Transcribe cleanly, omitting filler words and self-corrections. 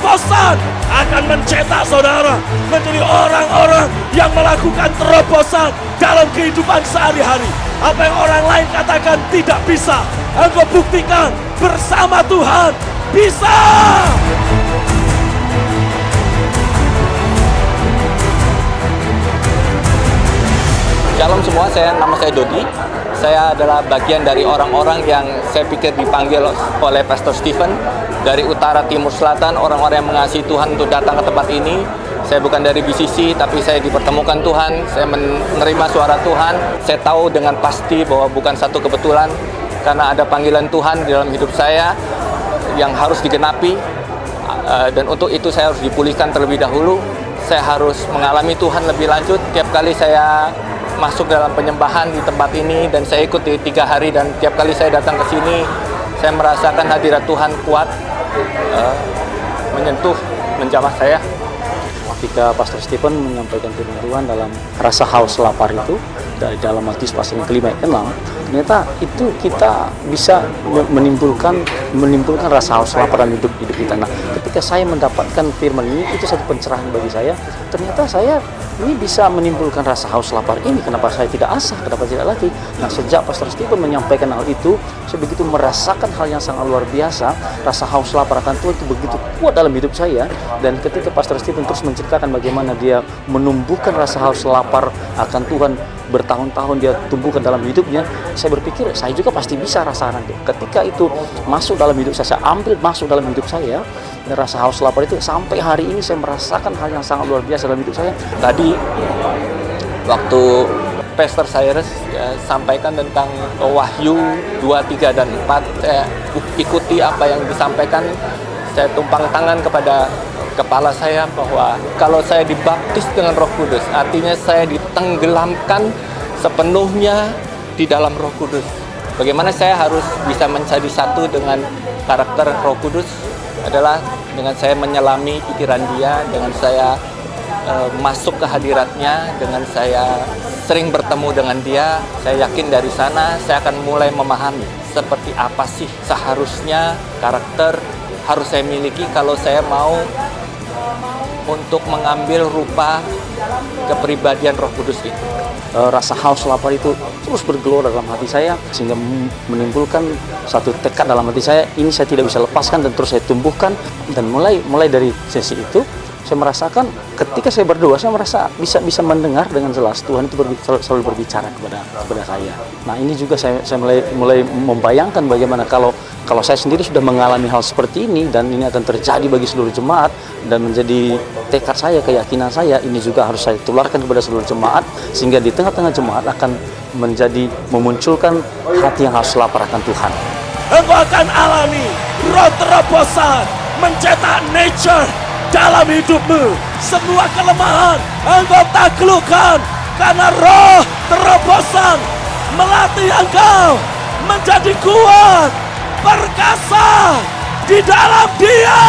terobosan akan mencetak saudara menjadi orang-orang yang melakukan terobosan dalam kehidupan sehari-hari. Apa yang orang lain katakan tidak bisa, engkau buktikan bersama Tuhan bisa. Shalom semua, nama saya Dodi. Saya adalah bagian dari orang-orang yang saya pikir dipanggil oleh Pastor Stephen dari utara, timur, selatan, orang-orang yang mengasihi Tuhan untuk datang ke tempat ini. Saya bukan dari BCC, tapi saya dipertemukan Tuhan, saya menerima suara Tuhan. Saya tahu dengan pasti bahwa bukan satu kebetulan, karena ada panggilan Tuhan di dalam hidup saya yang harus digenapi. Dan untuk itu saya harus dipulihkan terlebih dahulu. Saya harus mengalami Tuhan lebih lanjut. Tiap kali saya masuk dalam penyembahan di tempat ini dan saya ikut di 3 hari, dan tiap kali saya datang ke sini saya merasakan hadirat Tuhan kuat menyentuh, menjamah saya. Ketika Pastor Stephen menyampaikan firman Tuhan dalam rasa haus lapar itu dari dalam Matius pasal yang kelima ayat 6, ternyata itu kita bisa menimbulkan rasa haus lapar dalam hidup kita. Nah, ketika saya mendapatkan firman ini, itu satu pencerahan bagi saya. Ternyata saya ini bisa menimbulkan rasa haus lapar ini. Kenapa saya tidak asah? Kenapa tidak lagi? Nah, sejak Pastor Stephen menyampaikan hal itu, saya begitu merasakan hal yang sangat luar biasa. Rasa haus lapar akan Tuhan itu begitu kuat dalam hidup saya. Dan ketika Pastor Stephen terus menceritakan bagaimana dia menumbuhkan rasa haus lapar akan Tuhan, bertahun-tahun dia tumbuhkan dalam hidupnya, saya berpikir saya juga pasti bisa rasakan itu. Ketika itu masuk dalam hidup saya ambil masuk dalam hidup saya, dan rasa haus lapar itu sampai hari ini saya merasakan hal yang sangat luar biasa dalam hidup saya. Tadi waktu Pastor Cyrus sampaikan tentang Wahyu 2, 3, dan 4, saya ikuti apa yang disampaikan. Saya tumpang tangan kepada kepala saya bahwa kalau saya dibaptis dengan Roh Kudus, artinya saya ditenggelamkan sepenuhnya di dalam Roh Kudus. Bagaimana saya harus bisa menjadi satu dengan karakter Roh Kudus adalah dengan saya menyelami pikiran dia, dengan saya masuk ke hadiratnya, dengan saya sering bertemu dengan dia. Saya yakin dari sana saya akan mulai memahami seperti apa sih seharusnya karakter harus saya miliki kalau saya mau untuk mengambil rupa kepribadian Roh Kudus itu. Rasa haus lapar itu terus bergelora dalam hati saya, sehingga menimbulkan satu tekad dalam hati saya, ini saya tidak bisa lepaskan dan terus saya tumbuhkan. Dan mulai dari sesi itu saya merasakan ketika saya berdoa, saya merasa bisa mendengar dengan jelas Tuhan itu selalu berbicara kepada saya. Nah, ini juga saya mulai membayangkan bagaimana kalau saya sendiri sudah mengalami hal seperti ini, dan ini akan terjadi bagi seluruh jemaat dan menjadi tekad saya, keyakinan saya, ini juga harus saya tularkan kepada seluruh jemaat, sehingga di tengah-tengah jemaat akan memunculkan hati yang haus lapar akan Tuhan. Engkau akan alami roh terobosan mencetak nature dalam hidupmu. Semua kelemahan engkau taklukkan karena roh terobosan melatih engkau menjadi kuat, perkasa di dalam Dia.